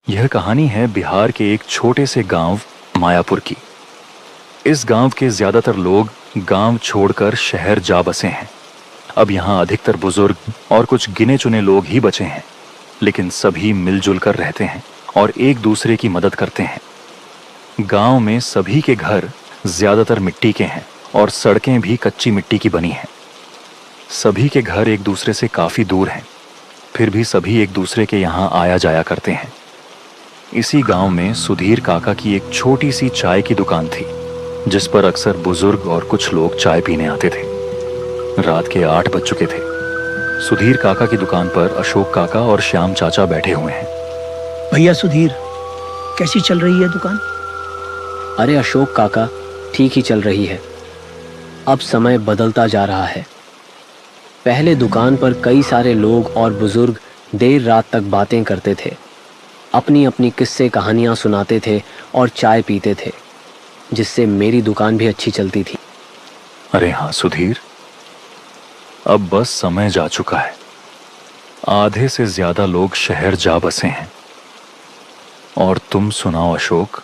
यह कहानी है बिहार के एक छोटे से गांव मायापुर की। इस गांव के ज्यादातर लोग गांव छोड़कर शहर जा बसे हैं। अब यहाँ अधिकतर बुजुर्ग और कुछ गिने चुने लोग ही बचे हैं, लेकिन सभी मिलजुल कर रहते हैं और एक दूसरे की मदद करते हैं। गांव में सभी के घर ज्यादातर मिट्टी के हैं और सड़कें भी कच्ची मिट्टी की बनी हैं। सभी के घर एक दूसरे से काफी दूर हैं, फिर भी सभी एक दूसरे के यहाँ आया जाया करते हैं। इसी गांव में सुधीर काका की एक छोटी सी चाय की दुकान थी, जिस पर अक्सर बुजुर्ग और कुछ लोग चाय पीने आते थे। रात के 8 बज चुके थे। सुधीर काका की दुकान पर अशोक काका और श्याम चाचा बैठे हुए हैं। भैया सुधीर, कैसी चल रही है दुकान? अरे अशोक काका, ठीक ही चल रही है। अब समय बदलता जा रहा है। पहले दुकान पर कई सारे लोग और बुजुर्ग देर रात तक बातें करते थे, अपनी अपनी किस्से कहानियां सुनाते थे और चाय पीते थे, जिससे मेरी दुकान भी अच्छी चलती थी। अरे हाँ सुधीर, अब बस समय जा चुका है। आधे से ज्यादा लोग शहर जा बसे हैं। और तुम सुनाओ अशोक,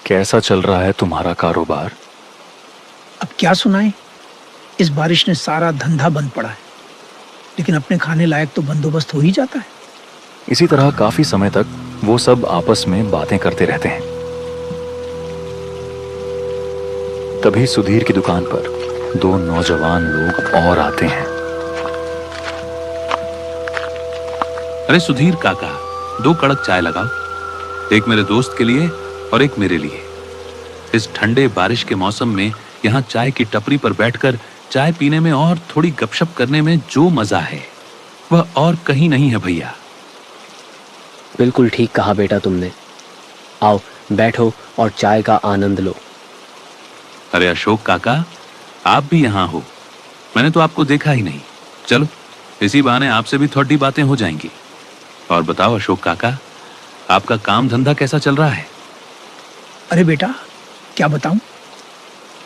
कैसा चल रहा है तुम्हारा कारोबार? अब क्या सुनाएं? इस बारिश ने सारा धंधा बंद पड़ा है, लेकिन अपने खाने लायक तो बंदोबस्त हो ही जाता है। इसी तरह काफी समय तक वो सब आपस में बातें करते रहते हैं। तभी सुधीर की दुकान पर 2 नौजवान लोग और आते हैं। अरे सुधीर काका, 2 कड़क चाय लगाओ, एक मेरे दोस्त के लिए और एक मेरे लिए। इस ठंडे बारिश के मौसम में यहाँ चाय की टपरी पर बैठकर चाय पीने में और थोड़ी गपशप करने में जो मजा है वह और कहीं नहीं है भैया। बिल्कुल ठीक कहा बेटा तुमने। आओ बैठो और चाय का आनंद लो। अरे अशोक काका, आप भी यहाँ हो, मैंने तो आपको देखा ही नहीं। चलो इसी बहाने आपसे भी थोड़ी बातें हो जाएंगी। और बताओ अशोक काका, आपका काम धंधा कैसा चल रहा है? अरे बेटा, क्या बताऊं,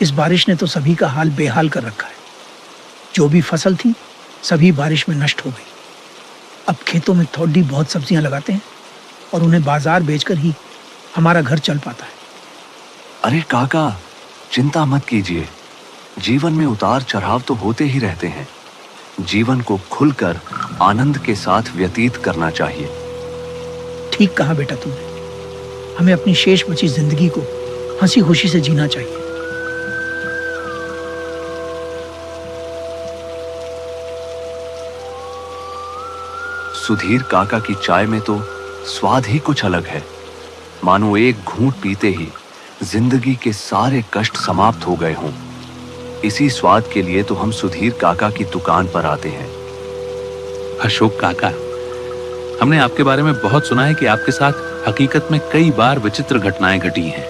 इस बारिश ने तो सभी का हाल बेहाल कर रखा है। जो भी फसल थी सभी बारिश में नष्ट हो गई। अब खेतों में थोड़ी बहुत सब्जियां लगाते हैं और उन्हें बाजार बेचकर ही हमारा घर चल पाता है। अरे काका, चिंता मत कीजिए। जीवन में उतार चढ़ाव तो होते ही रहते हैं। जीवन को खुलकर आनंद के साथ व्यतीत करना चाहिए। ठीक कहा बेटा तुमने। हमें अपनी शेष बची जिंदगी को हंसी खुशी से जीना चाहिए। सुधीर काका की चाय में तो स्वाद ही कुछ अलग है। मानो एक घूंट पीते ही जिंदगी के सारे कष्ट समाप्त हो गए हों। इसी स्वाद के लिए तो हम सुधीर काका की दुकान पर आते हैं। अशोक काका, हमने आपके बारे में बहुत सुना है कि आपके साथ हकीकत में कई बार विचित्र घटनाएं घटी हैं।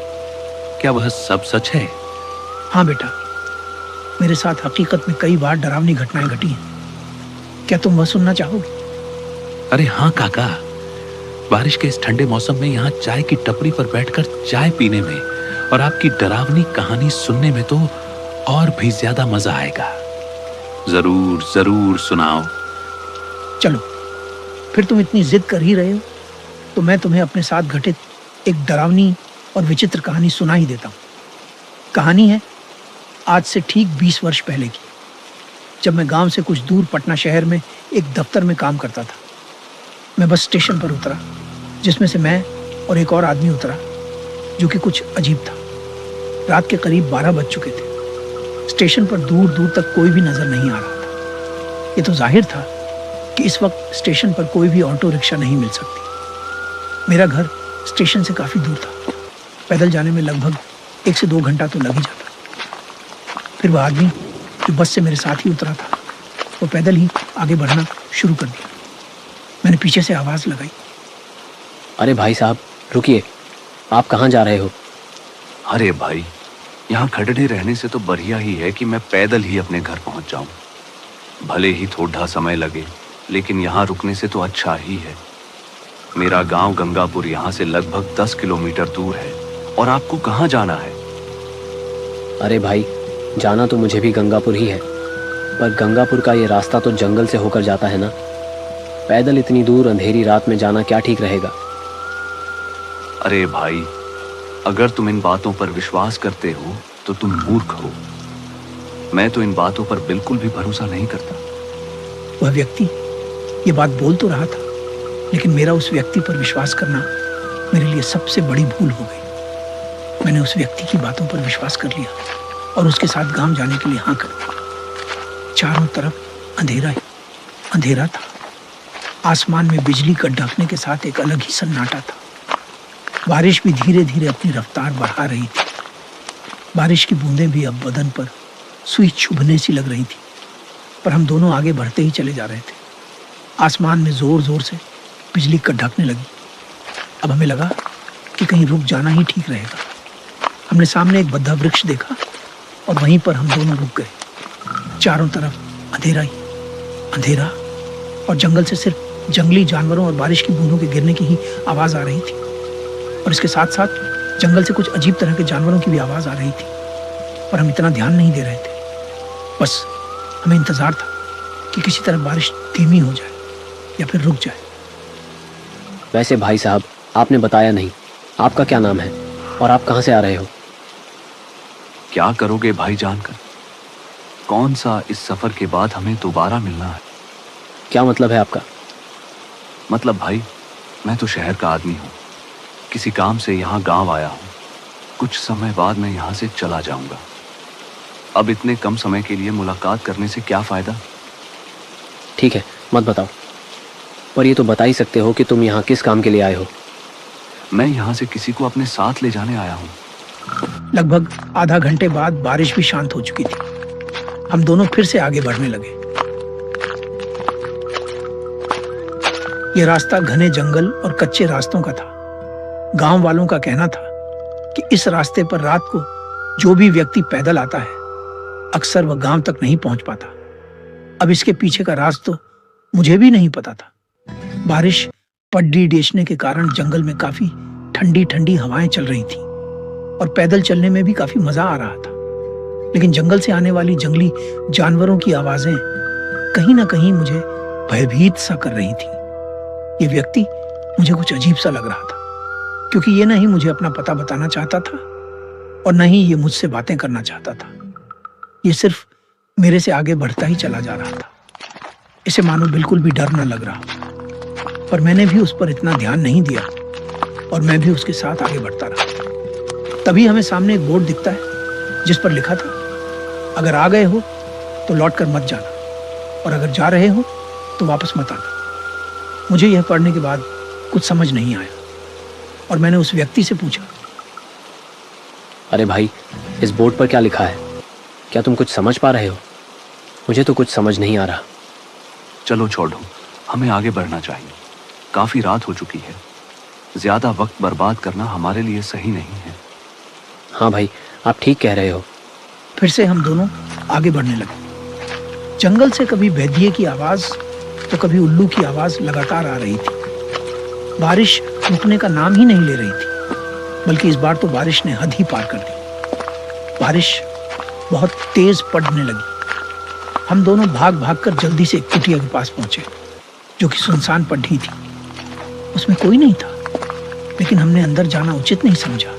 क्या वह सब सच है? हाँ बेटा, मेरे साथ हकीकत में कई बार डरावनी घटनाएं घटी हैं। क्या तुम वह सुनना चाहोगे? अरे हाँ काका, बारिश के इस ठंडे मौसम में यहाँ चाय की टपरी पर बैठकर चाय पीने में और आपकी डरावनी कहानी सुनने में तो और भी ज्यादा मजा आएगा। जरूर जरूर सुनाओ। चलो, फिर तुम इतनी जिद कर ही रहे हो तो मैं तुम्हें अपने साथ घटित एक डरावनी और विचित्र कहानी सुना ही देता हूँ। कहानी है आज से ठीक 20 वर्ष पहले की, जब मैं गांव से कुछ दूर पटना शहर में एक दफ्तर में काम करता था। मैं बस स्टेशन पर उतरा, जिसमें से मैं और एक और आदमी उतरा, जो कि कुछ अजीब था। रात के करीब 12 बज चुके थे। स्टेशन पर दूर दूर तक कोई भी नजर नहीं आ रहा था। ये तो जाहिर था कि इस वक्त स्टेशन पर कोई भी ऑटो रिक्शा नहीं मिल सकती। मेरा घर स्टेशन से काफ़ी दूर था। पैदल जाने में लगभग 1 से 2 घंटा तो लग ही जाता। फिर वह आदमी जो बस से मेरे साथ ही उतरा था, वो पैदल ही आगे बढ़ना शुरू कर दिया। मैंने पीछे से आवाज़ लगाई, अरे भाई साहब रुकिए, आप कहाँ जा रहे हो? अरे भाई, यहाँ खड़े रहने से तो बढ़िया ही है कि मैं पैदल ही अपने घर पहुँच जाऊँ। भले ही थोड़ा समय लगे, लेकिन यहाँ रुकने से तो अच्छा ही है। मेरा गांव गंगापुर यहाँ से लगभग 10 किलोमीटर दूर है। और आपको कहाँ जाना है? अरे भाई, जाना तो मुझे भी गंगापुर ही है, पर गंगापुर का ये रास्ता तो जंगल से होकर जाता है ना। पैदल इतनी दूर अंधेरी रात में जाना क्या ठीक रहेगा? अरे भाई, अगर तुम इन बातों पर विश्वास करते हो तो तुम मूर्ख हो। मैं तो इन बातों पर बिल्कुल भी भरोसा नहीं करता। वह व्यक्ति ये बात बोल तो रहा था, लेकिन मेरा उस व्यक्ति पर विश्वास करना मेरे लिए सबसे बड़ी भूल हो गई। मैंने उस व्यक्ति की बातों पर विश्वास कर लिया और उसके साथ गांव जाने के लिए हाँ कर दी। चारों तरफ अंधेरा ही अंधेरा था। आसमान में बिजली कड़कने के साथ एक अलग ही सन्नाटा था। बारिश भी धीरे धीरे अपनी रफ्तार बढ़ा रही थी। बारिश की बूंदें भी अब बदन पर सुई चुभने सी लग रही थी, पर हम दोनों आगे बढ़ते ही चले जा रहे थे। आसमान में जोर जोर से बिजली कड़कने लगी। अब हमें लगा कि कहीं रुक जाना ही ठीक रहेगा। हमने सामने एक बद्धा वृक्ष देखा और वहीं पर हम दोनों रुक गए। चारों तरफ अंधेरा ही अंधेरा और जंगल से सिर्फ जंगली जानवरों और बारिश की बूंदों के गिरने की ही आवाज आ रही थी, और इसके साथ साथ जंगल से कुछ अजीब तरह के जानवरों की भी आवाज आ रही थी, पर हम इतना ध्यान नहीं दे रहे थे। बस हमें इंतजार था कि किसी तरह बारिश धीमी हो जाए या फिर रुक जाए। वैसे भाई साहब, आपने बताया नहीं, आपका क्या नाम है और आप कहाँ से आ रहे हो? क्या करोगे भाई जानकर? कौन सा इस सफर के बाद हमें दोबारा मिलना है। क्या मतलब है आपका? मतलब भाई, मैं तो शहर का आदमी हूँ। किसी काम से यहाँ गांव आया हूँ। कुछ समय बाद मैं यहाँ से चला जाऊंगा। अब इतने कम समय के लिए मुलाकात करने से क्या फायदा। ठीक है, मत बताओ, पर ये तो बता ही सकते हो कि तुम यहाँ किस काम के लिए आए हो। मैं यहाँ से किसी को अपने साथ ले जाने आया हूँ। लगभग आधा घंटे बाद बारिश भी शांत हो चुकी थी। हम दोनों फिर से आगे बढ़ने लगे। ये रास्ता घने जंगल और कच्चे रास्तों का था। गांव वालों का कहना था कि इस रास्ते पर रात को जो भी व्यक्ति पैदल आता है, अक्सर वह गांव तक नहीं पहुंच पाता। अब इसके पीछे का राज तो मुझे भी नहीं पता था। बारिश पड्डी डेचने के कारण जंगल में काफी ठंडी ठंडी हवाएं चल रही थी और पैदल चलने में भी काफी मजा आ रहा था। लेकिन जंगल से आने वाली जंगली जानवरों की आवाजें कहीं ना कहीं मुझे भयभीत सा कर रही थी। ये व्यक्ति मुझे कुछ अजीब सा लग रहा था, क्योंकि ये न ही मुझे अपना पता बताना चाहता था और न ही ये मुझसे बातें करना चाहता था। ये सिर्फ मेरे से आगे बढ़ता ही चला जा रहा था। इसे मानो बिल्कुल भी डर न लग रहा, पर मैंने भी उस पर इतना ध्यान नहीं दिया और मैं भी उसके साथ आगे बढ़ता रहा। तभी हमें सामने एक बोर्ड दिखता है जिस पर लिखा था, अगर आ गए हो तो लौटकर मत जाना और अगर जा रहे हो तो वापस मत आना। मुझे यह पढ़ने के बाद कुछ समझ नहीं आया और मैंने उस व्यक्ति से पूछा, अरे भाई, इस बोर्ड पर क्या लिखा है? क्या तुम कुछ समझ पा रहे हो? मुझे तो कुछ समझ नहीं आ रहा। चलो छोड़ो, हमें आगे बढ़ना चाहिए। काफी रात हो चुकी है। ज्यादा वक्त बर्बाद करना हमारे लिए सही नहीं है। हाँ भाई, आप ठीक कह रहे हो। फिर से हम दोनों आगे बढ़ने लगे। जंगल से कभी भेदिए की आवाज तो कभी उल्लू की आवाज लगातार आ रही थी। बारिश रुकने का नाम ही नहीं ले रही थी, बल्कि इस बार तो बारिश ने हद ही पार कर दी। बारिश बहुत तेज पड़ने लगी। हम दोनों भाग भाग कर जल्दी से एक कुटिया के पास पहुंचे, जो कि सुनसान पड्डी थी। उसमें कोई नहीं था, लेकिन हमने अंदर जाना उचित नहीं समझा,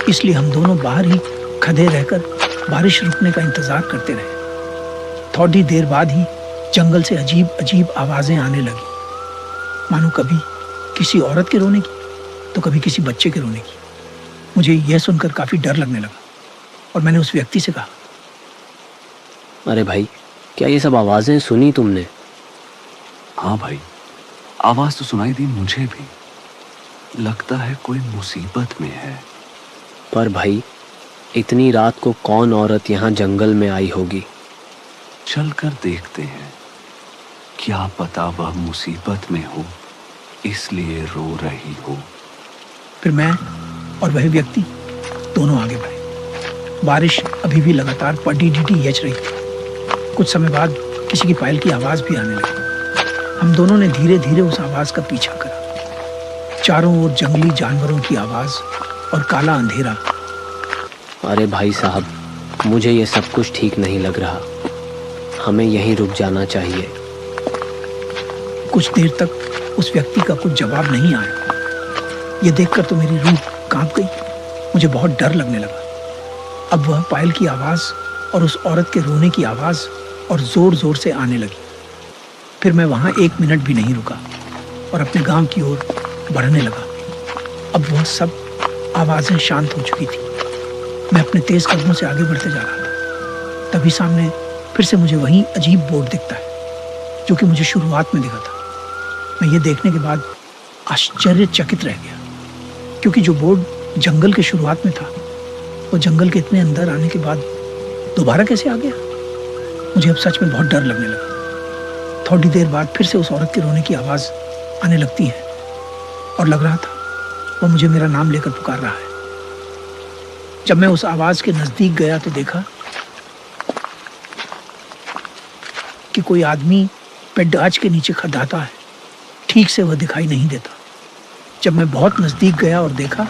इसलिए हम दोनों बाहर ही खड़े रहकर बारिश रुकने का इंतजार करते रहे। थोड़ी देर बाद ही जंगल से अजीब अजीब आवाजें आने लगी, मानो कभी किसी औरत के रोने की तो कभी किसी बच्चे के रोने की। मुझे यह सुनकर काफी डर लगने लगा और मैंने उस व्यक्ति से कहा, अरे भाई, क्या ये सब आवाजें सुनी तुमने? हाँ भाई, आवाज तो सुनाई दी मुझे भी। लगता है कोई मुसीबत में है। पर भाई, इतनी रात को कौन औरत यहाँ जंगल में आई होगी? चलकर देखते हैं। क्या पता वह मुसीबत में हो, इसलिए रो रही हो। फिर मैं और वह व्यक्ति दोनों आगे बढ़े। बारिश अभी भी लगातार पड्डी डिटी यच रही थी। कुछ समय बाद किसी की पायल की आवाज भी आने लगी। हम दोनों ने धीरे धीरे उस आवाज का पीछा करा। चारों ओर जंगली जानवरों की आवाज और काला अंधेरा। अरे भाई साहब, मुझे ये सब कुछ ठीक नहीं लग रहा। हमें यहीं रुक जाना चाहिए। कुछ देर तक उस व्यक्ति का कुछ जवाब नहीं आया। ये देखकर तो मेरी रूह कांप गई। मुझे बहुत डर लगने लगा। अब वह पायल की आवाज और उस औरत के रोने की आवाज और जोर जोर से आने लगी। फिर मैं वहां 1 मिनट भी नहीं रुका और अपने गांव की ओर बढ़ने लगा। अब वह सब आवाजें शांत हो चुकी थी। मैं अपने तेज कदमों से आगे बढ़ते जा रहा था। तभी सामने फिर से मुझे वही अजीब बोर्ड दिखता है जो कि मुझे शुरुआत में दिखा था। मैं ये देखने के बाद आश्चर्यचकित रह गया, क्योंकि जो बोर्ड जंगल के शुरुआत में था वो जंगल के इतने अंदर आने के बाद दोबारा कैसे आ गया। मुझे अब सच में बहुत डर लगने लगा। थोड़ी देर बाद फिर से उस औरत के रोने की आवाज आने लगती है और लग रहा था वो मुझे मेरा नाम लेकर पुकार रहा है। जब मैं उस आवाज के नजदीक गया तो देखा कि कोई आदमी पेड़ के नीचे खदाता है। ठीक से वह दिखाई नहीं देता। जब मैं बहुत नजदीक गया और देखा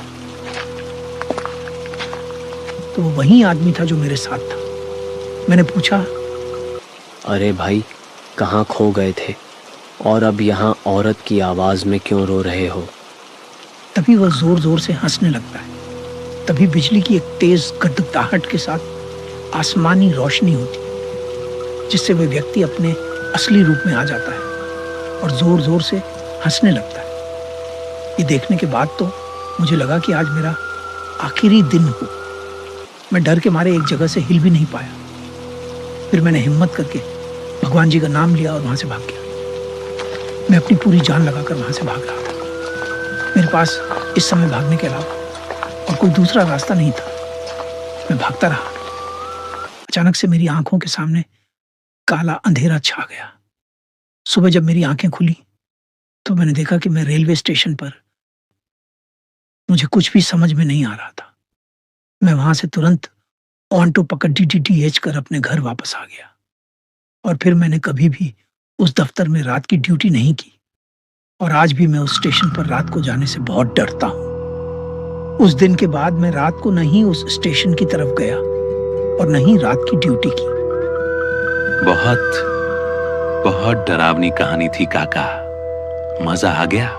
तो वो वही आदमी था जो मेरे साथ था। मैंने पूछा, अरे भाई, कहाँ खो गए थे और अब यहाँ औरत की आवाज में क्यों रो रहे हो? तभी वह जोर जोर से हंसने लगता है। तभी बिजली की एक तेज गड़गड़ाहट के साथ आसमानी रोशनी होती है, जिससे वह व्यक्ति अपने असली रूप में आ जाता है और जोर जोर से हंसने लगता है। ये देखने के बाद तो मुझे लगा कि आज मेरा आखिरी दिन हो। मैं डर के मारे एक जगह से हिल भी नहीं पाया। फिर मैंने हिम्मत करके भगवान जी का नाम लिया और वहां से भाग गया। मैं अपनी पूरी जान लगाकर वहां से भाग रहा था। मेरे पास इस समय भागने के अलावा और कोई दूसरा रास्ता नहीं था। मैं भागता रहा। अचानक से मेरी आंखों के सामने काला अंधेरा छा गया। सुबह जब मेरी आंखें खुली तो मैंने देखा कि मैं रेलवे स्टेशन पर। मुझे कुछ भी समझ में नहीं आ रहा था। मैं वहां से तुरंत ऑटो पकड़ DTTH कर अपने घर वापस आ गया। और फिर मैंने कभी भी उस दफ्तर में रात की ड्यूटी नहीं की। और आज भी मैं उस स्टेशन पर रात को जाने से बहुत डरता हूं। उस दिन के बाद मैं रात को नहीं उस स्टेशन की तरफ गया और नहीं रात की ड्यूटी की। बहुत बहुत डरावनी कहानी थी काका। मजा आ गया।